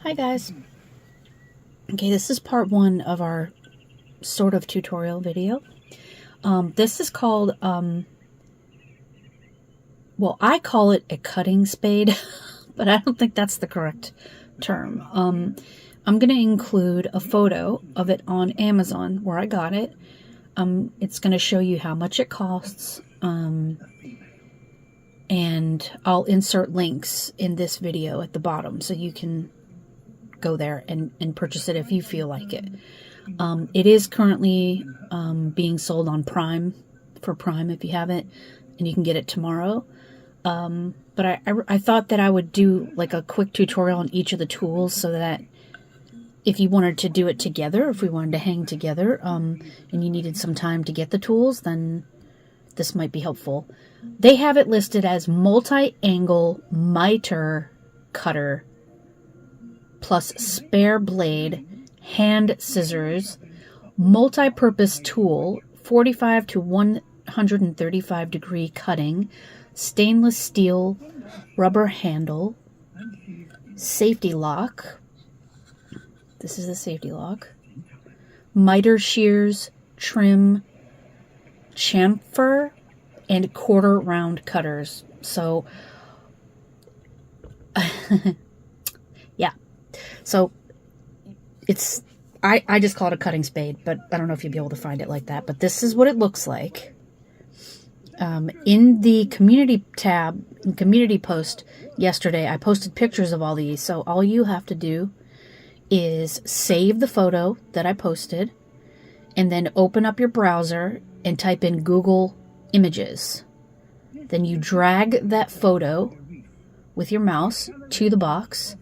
Hi guys. Okay, this is part one of our sort of tutorial video. This is called, well, I call it a cutting spade, but I don't think that's the correct term. I'm going to include a photo of it on Amazon where I got it. It's going to show you how much it costs, and I'll insert links in this video at the bottom so you can go there and purchase it if you feel like it. It is currently being sold on Prime, for Prime if you haven't, and you can get it tomorrow. But I thought that I would do like a quick tutorial on each of the tools so that if you wanted to do it together, if we wanted to hang together, and you needed some time to get the tools, then this might be helpful. They have it listed as multi-angle miter cutter plus spare blade, hand scissors, multi-purpose tool, 45 to 135 degree cutting, stainless steel rubber handle, safety lock. This is the safety lock. Miter shears, trim, chamfer, and quarter round cutters. So, yeah. So, it's, I just call it a cutting spade, but I don't know if you'll be able to find it like that. But this is what it looks like. In the community tab, in community post yesterday, I posted pictures of all these. So all you have to do is save the photo that I posted and then open up your browser and type in Google Images. Then you drag that photo with your mouse to the box,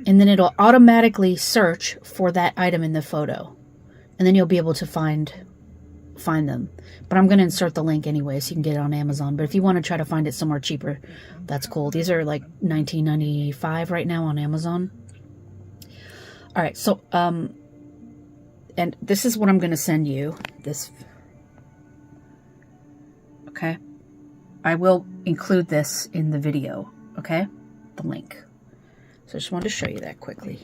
and then it'll automatically search for that item in the photo. And then you'll be able to find them. But I'm going to insert the link anyway so you can get it on Amazon. But if you want to try to find it somewhere cheaper, that's cool. These are like $19.95 right now on Amazon. All right, so, and this is what I'm going to send you. This, okay? I will include this in the video, okay? The link. So I just wanted to show you that quickly.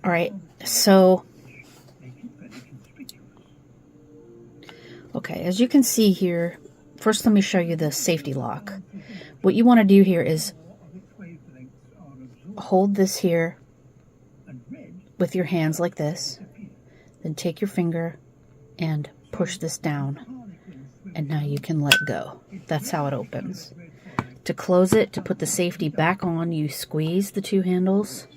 All right, so, okay, as you can see here, first let me show you the safety lock. What you want to do here is hold this here with your hands like this, then take your finger and push this down, and now you can let go. That's how it opens. To close it, to put the safety back on, you squeeze the two handles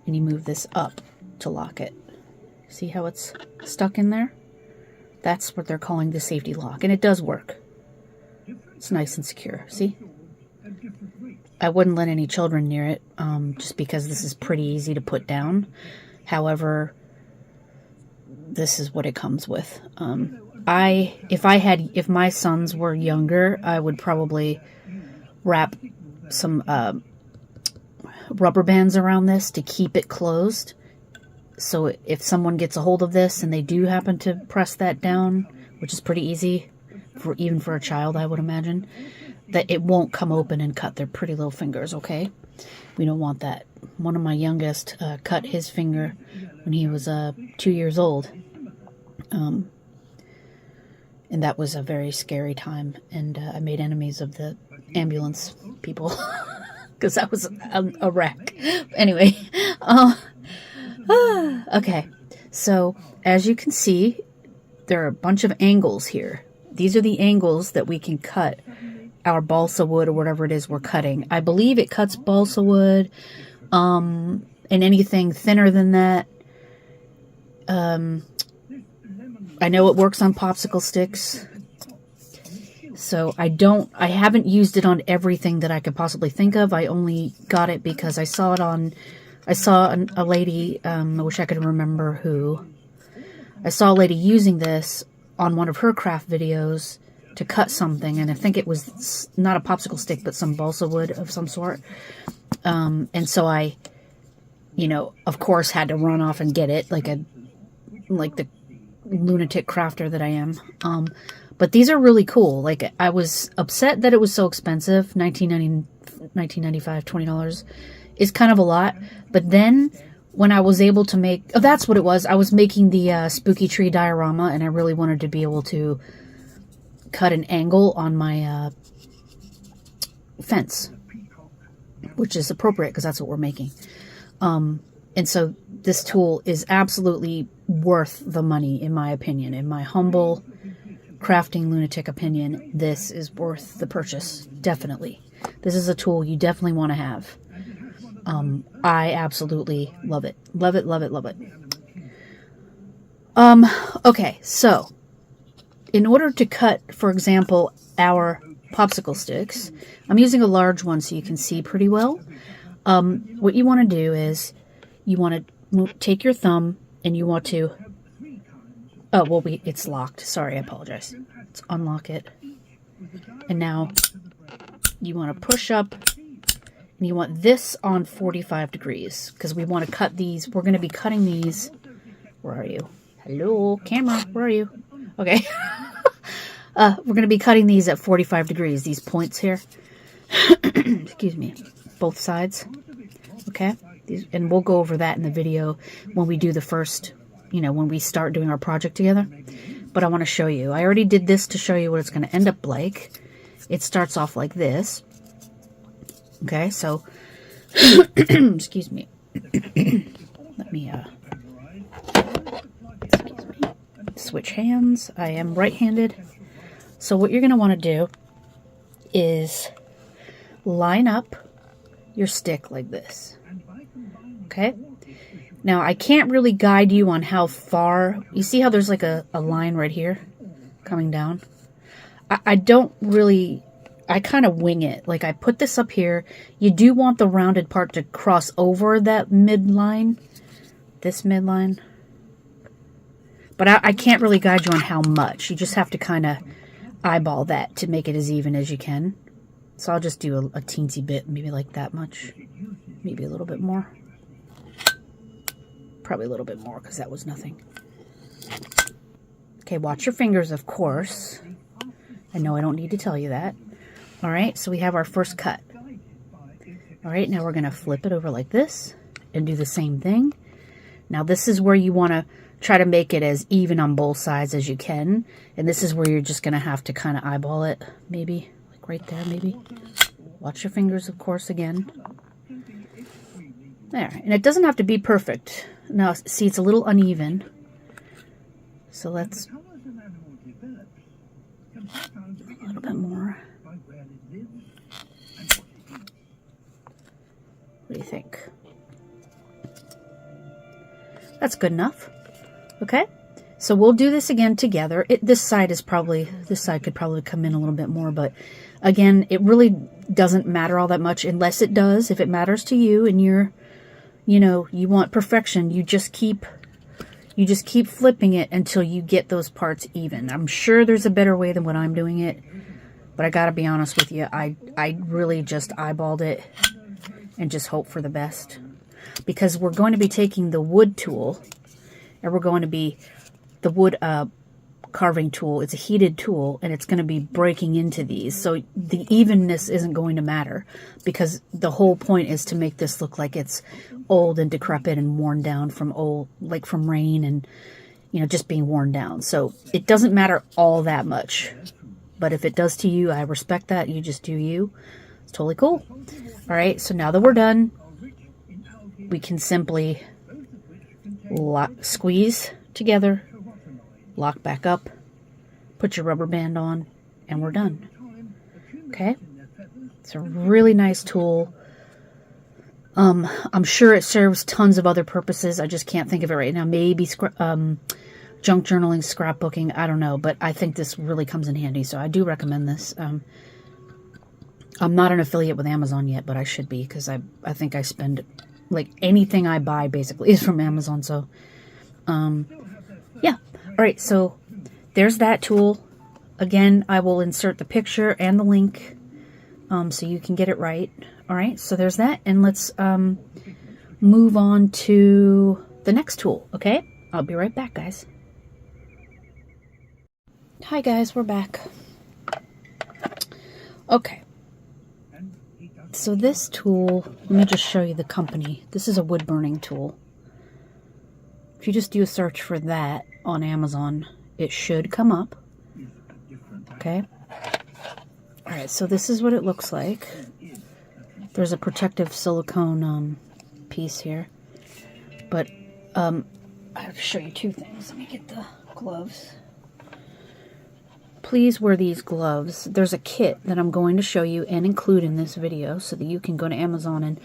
and you move this up to lock it. See how it's stuck in there? That's what they're calling the safety lock, and it does work. It's nice and secure, see? I wouldn't let any children near it, just because this is pretty easy to put down. However, this is what it comes with. If my sons were younger, I would probably wrap some rubber bands around this to keep it closed. So if someone gets a hold of this and they do happen to press that down, which is pretty easy, even for a child, I would imagine, that it won't come open and cut their pretty little fingers, okay? We don't want that. One of my youngest cut his finger when he was 2 years old. And that was a very scary time. And I made enemies of the ambulance people because that was a wreck. Anyway, okay. So as you can see, there are a bunch of angles here. These are the angles that we can cut our balsa wood or whatever it is we're cutting. I believe it cuts balsa wood, and anything thinner than that. I know it works on popsicle sticks. So I haven't used it on everything that I could possibly think of. I only got it because I saw a lady, I wish I could remember who. I saw a lady using this on one of her craft videos to cut something, and I think it was not a popsicle stick, but some balsa wood of some sort. And so I, of course had to run off and get it like the lunatic crafter that I am. But these are really cool. Like, I was upset that it was so expensive, $19.95, $20. is kind of a lot. But then when I was able to make, oh, that's what it was. I was making the Spooky Tree Diorama, and I really wanted to be able to cut an angle on my fence, which is appropriate because that's what we're making. And so this tool is absolutely worth the money, in my opinion. In my humble crafting lunatic opinion, this is worth the purchase. Definitely. This is a tool you definitely want to have. I absolutely love it. Love it, love it, love it. Okay, so in order to cut, for example, our popsicle sticks, I'm using a large one so you can see pretty well. What you want to do is you want to take your thumb and you want to, oh, well, it's locked. Sorry, I apologize. Let's unlock it. And now you want to push up. And you want this on 45 degrees because we want to cut these. We're going to be cutting these. Where are you? Hello, camera. Where are you? Okay. We're going to be cutting these at 45 degrees, these points here. Excuse me. Both sides. Okay. And we'll go over that in the video when we do the first, when we start doing our project together. But I want to show you. I already did this to show you what it's going to end up like. It starts off like this. Okay, so, excuse me. Let me, switch hands. I am right-handed. So what you're going to want to do is line up your stick like this. Okay? Now, I can't really guide you on how far. You see how there's like a line right here coming down? I don't really... I kind of wing it. Like, I put this up here. You do want the rounded part to cross over that midline. This midline. But I can't really guide you on how much. You just have to kind of eyeball that to make it as even as you can. So I'll just do a teensy bit. Maybe like that much. Maybe a little bit more. Probably a little bit more because that was nothing. Okay, watch your fingers, of course. I know I don't need to tell you that. All right, so we have our first cut. All right, now we're going to flip it over like this and do the same thing. Now this is where you want to try to make it as even on both sides as you can. And this is where you're just going to have to kind of eyeball it, maybe, like right there, maybe. Watch your fingers, of course, again. There, and it doesn't have to be perfect. Now, see, it's a little uneven. So let's... a little bit more. What do you think? That's good enough. Okay, so we'll do this again together. This side could probably come in a little bit more, but again, it really doesn't matter all that much unless it does. If it matters to you and you're, you want perfection, you just keep flipping it until you get those parts even. I'm sure there's a better way than what I'm doing it, but I gotta be honest with you, I really just eyeballed it and just hope for the best. Because we're going to be taking the wood tool, and we're going to be, the wood carving tool, it's a heated tool, and it's going to be breaking into these. So the evenness isn't going to matter, because the whole point is to make this look like it's old and decrepit and worn down from from rain and, just being worn down. So it doesn't matter all that much. But if it does to you, I respect that. You just do you. It's totally cool. All right, so now that we're done, we can simply squeeze together, lock back up, put your rubber band on, and we're done. Okay? It's a really nice tool. I'm sure it serves tons of other purposes. I just can't think of it right now. Maybe junk journaling, scrapbooking, I don't know. But I think this really comes in handy, so I do recommend this. I'm not an affiliate with Amazon yet, but I should be, because I think I spend, anything I buy basically is from Amazon. So, yeah. All right, so there's that tool. Again, I will insert the picture and the link so you can get it right. All right, so there's that. And let's move on to the next tool, okay? I'll be right back, guys. Hi, guys, we're back. Okay. So this tool, let me just show you the company. This is a wood burning tool. If you just do a search for that on Amazon, it should come up. Okay. All right, so this is what it looks like. There's a protective silicone piece here. But I have to show you two things. Let me get the gloves. Please wear these gloves. There's a kit that I'm going to show you and include in this video so that you can go to Amazon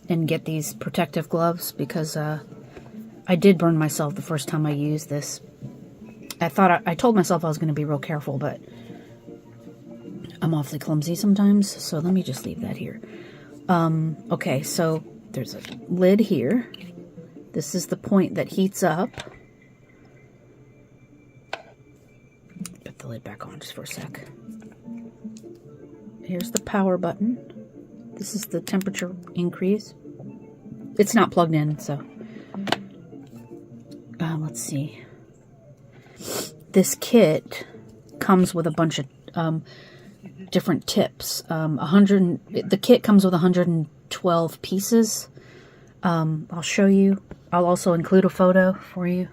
and get these protective gloves, because I did burn myself the first time I used this. I told myself I was going to be real careful, but I'm awfully clumsy sometimes, so let me just leave that here. Okay, so there's a lid here. This is the point that heats up. Put the lid back on just for a sec. Here's the power button. This is the temperature increase. It's not plugged in, so let's see. This kit comes with a bunch of different tips. The kit comes with 112 pieces. I'll show you. I'll also include a photo for you.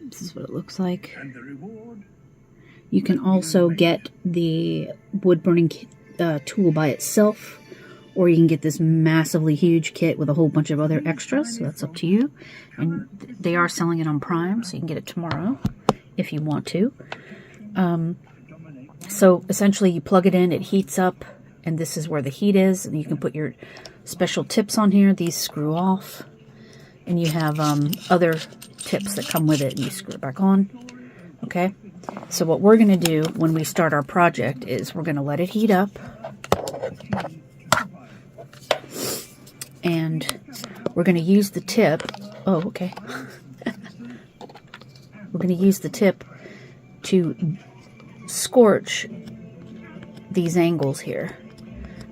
This is what it looks like. You can also get the wood burning tool by itself, or you can get this massively huge kit with a whole bunch of other extras, so that's up to you. And they are selling it on Prime, so you can get it tomorrow if you want to. So essentially you plug it in, it heats up, and this is where the heat is, and you can put your special tips on here. These screw off, and you have other tips that come with it, and you screw it back on. Okay, so what we're going to do when we start our project is we're going to let it heat up, and we're going to use the tip. Oh, okay. We're going to use the tip to scorch these angles here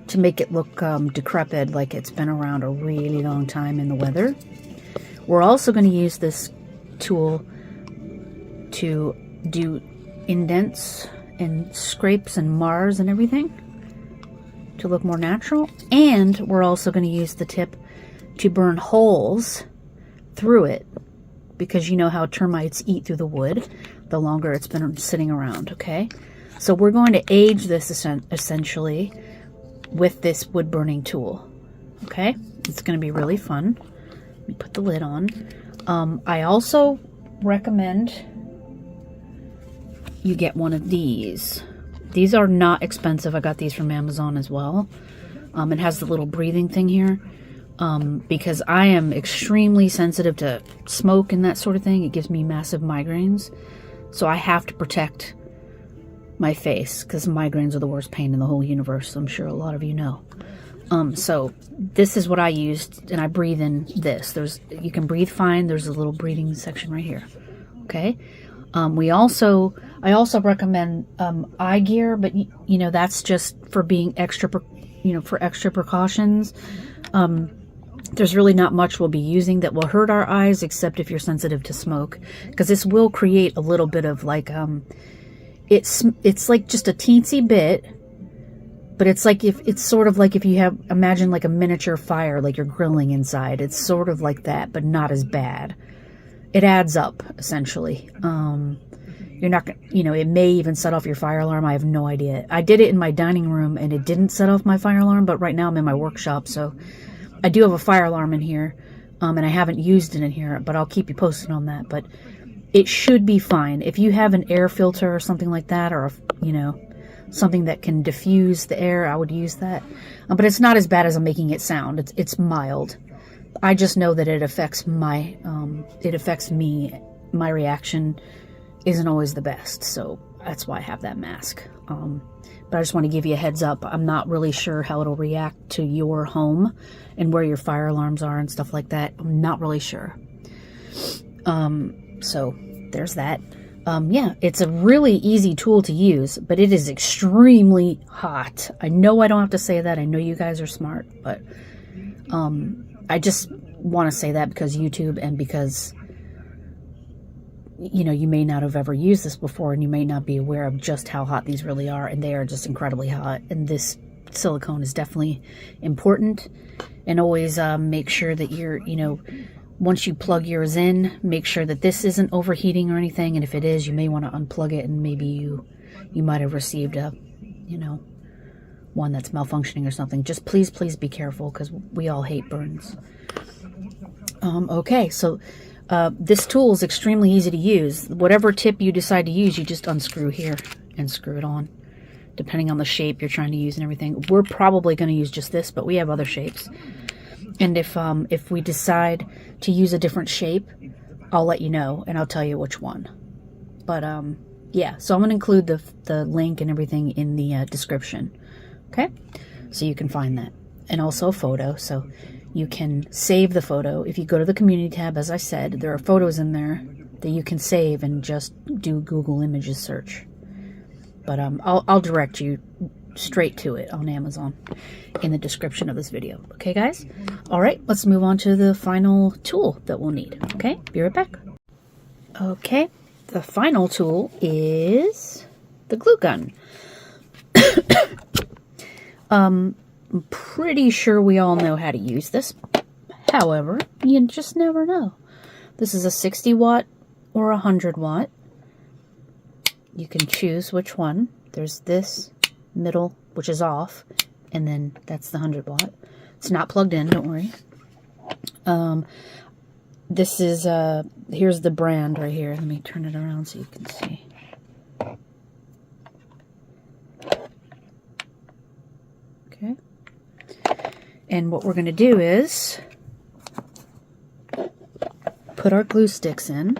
to make it look decrepit, like it's been around a really long time in the weather. We're also going to use this tool to do indents and scrapes and mars and everything to look more natural. And we're also going to use the tip to burn holes through it, because you know how termites eat through the wood the longer it's been sitting around, okay? So we're going to age this essentially with this wood burning tool, okay? It's going to be really fun. Let me put the lid on. I also recommend you get one of these. These are not expensive. I got these from Amazon as well. It has the little breathing thing here. Because I am extremely sensitive to smoke and that sort of thing. It gives me massive migraines. So I have to protect my face, because migraines are the worst pain in the whole universe. I'm sure a lot of you know. So this is what I used, and I breathe in this. You can breathe fine. There's a little breathing section right here. Okay. I also recommend eye gear, but you know, that's just for being extra, for extra precautions. There's really not much we'll be using that will hurt our eyes, except if you're sensitive to smoke, because this will create a little bit of like, it's like just a teensy bit, but it's sort of like if you imagine like a miniature fire, like you're grilling inside. It's sort of like that, but not as bad. It adds up, essentially. You're not, it may even set off your fire alarm. I have no idea. I did it in my dining room and it didn't set off my fire alarm, but right now I'm in my workshop, so I do have a fire alarm in here, and I haven't used it in here, but I'll keep you posted on that. But it should be fine. If you have an air filter or something like that, or, something that can diffuse the air, I would use that. But it's not as bad as I'm making it sound. It's mild. I just know that it affects me. My reaction isn't always the best, so that's why I have that mask. But I just want to give you a heads up. I'm not really sure how it'll react to your home and where your fire alarms are and stuff like that. I'm not really sure. So there's that. Yeah, it's a really easy tool to use, but it is extremely hot. I know I don't have to say that. I know you guys are smart, but I just want to say that because YouTube, and because you may not have ever used this before, and you may not be aware of just how hot these really are, and they are just incredibly hot. And this silicone is definitely important. And always make sure that you're, once you plug yours in, make sure that this isn't overheating or anything. And if it is, you may want to unplug it, and maybe you might have received a, one that's malfunctioning or something. Just please be careful, because we all hate burns. Okay, so this tool is extremely easy to use. Whatever tip you decide to use, you just unscrew here and screw it on, depending on the shape you're trying to use and everything. We're probably going to use just this, but we have other shapes. And if we decide to use a different shape, I'll let you know, and I'll tell you which one. But yeah, so I'm going to include the link and everything in the description. Okay, so you can find that, and also a photo, so you can save the photo. If you go to the community tab, as I said, there are photos in there that you can save and just do Google Images search. But I'll direct you straight to it on Amazon in the description of this video. Okay, guys? All right, let's move on to the final tool that we'll need. Okay, be right back. Okay, the final tool is the glue gun. I'm pretty sure we all know how to use this. However, you just never know. This is a 60 watt or a 100 watt. You can choose which one. There's this middle, which is off, and then that's the 100 watt. It's not plugged in, don't worry. This is, here's the brand right here. Let me turn it around so you can see. Okay. And what we're going to do is put our glue sticks in.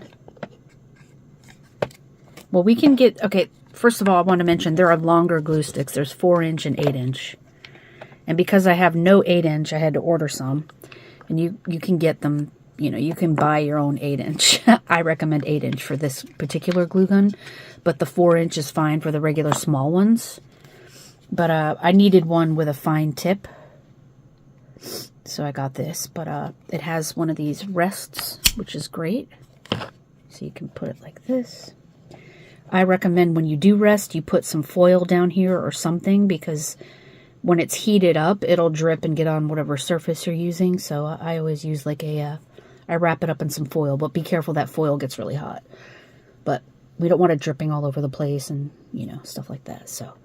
Well, we can get, okay, first of all, I want to mention there are longer glue sticks. There's 4-inch and 8-inch. And because I have no 8-inch, I had to order some. And you can get them, you can buy your own 8-inch. I recommend 8-inch for this particular glue gun. But the 4-inch is fine for the regular small ones. But I needed one with a fine tip. So I got this. But it has one of these rests, which is great. So you can put it like this. I recommend when you do rest, you put some foil down here or something, because when it's heated up, it'll drip and get on whatever surface you're using. So I always use like I wrap it up in some foil, but be careful, that foil gets really hot. But we don't want it dripping all over the place and, stuff like that. So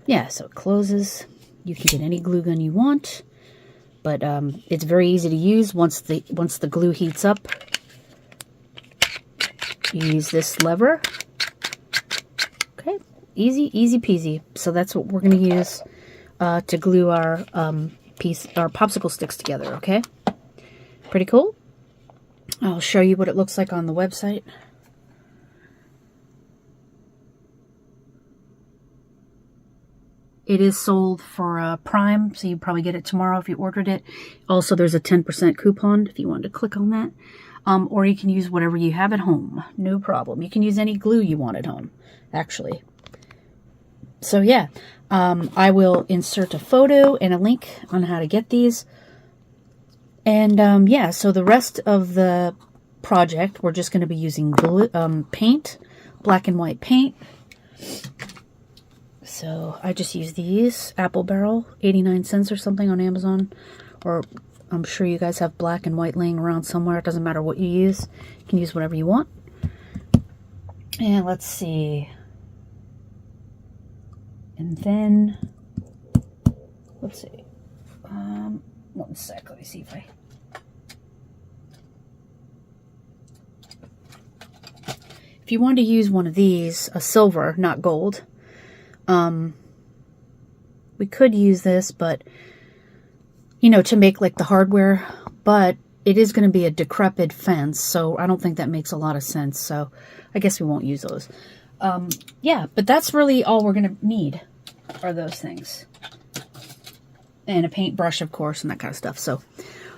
yeah, so it closes. You can get any glue gun you want, but it's very easy to use. Once the glue heats up, you use this lever. Okay, easy peasy. So that's what we're going to use to glue our our popsicle sticks together. Okay, pretty cool. I'll show you what it looks like on the website. It is sold for Prime, so you probably get it tomorrow if you ordered it. Also, there's a 10% coupon if you wanted to click on that. Or you can use whatever you have at home. No problem. You can use any glue you want at home, actually. So yeah, I will insert a photo and a link on how to get these. And yeah, so the rest of the project, we're just going to be using glue, paint, black and white paint. So I just use these, Apple Barrel, 89 cents or something on Amazon. Or I'm sure you guys have black and white laying around somewhere. It doesn't matter what you use. You can use whatever you want. And let's see. And then, let's see. 1 sec. Let me see if If you want to use one of these, a silver, not gold, we could use this, but, to make like the hardware, but it is going to be a decrepit fence, so I don't think that makes a lot of sense, so I guess we won't use those. Yeah, but that's really all we're going to need are those things. And a paintbrush, of course, and that kind of stuff. So,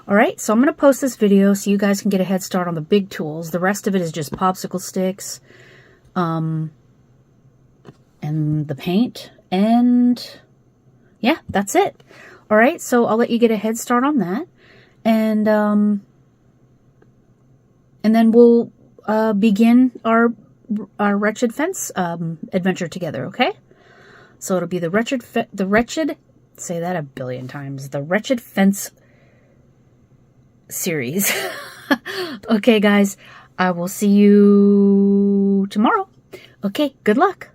all right, so I'm going to post this video so you guys can get a head start on the big tools. The rest of it is just popsicle sticks, and the paint, and yeah, that's it. All right, so I'll let you get a head start on that, and then we'll begin our Wretched Fence adventure together. Okay, so it'll be the Wretched Say that a billion times. The Wretched Fence series. Okay, guys, I will see you tomorrow. Okay, good luck.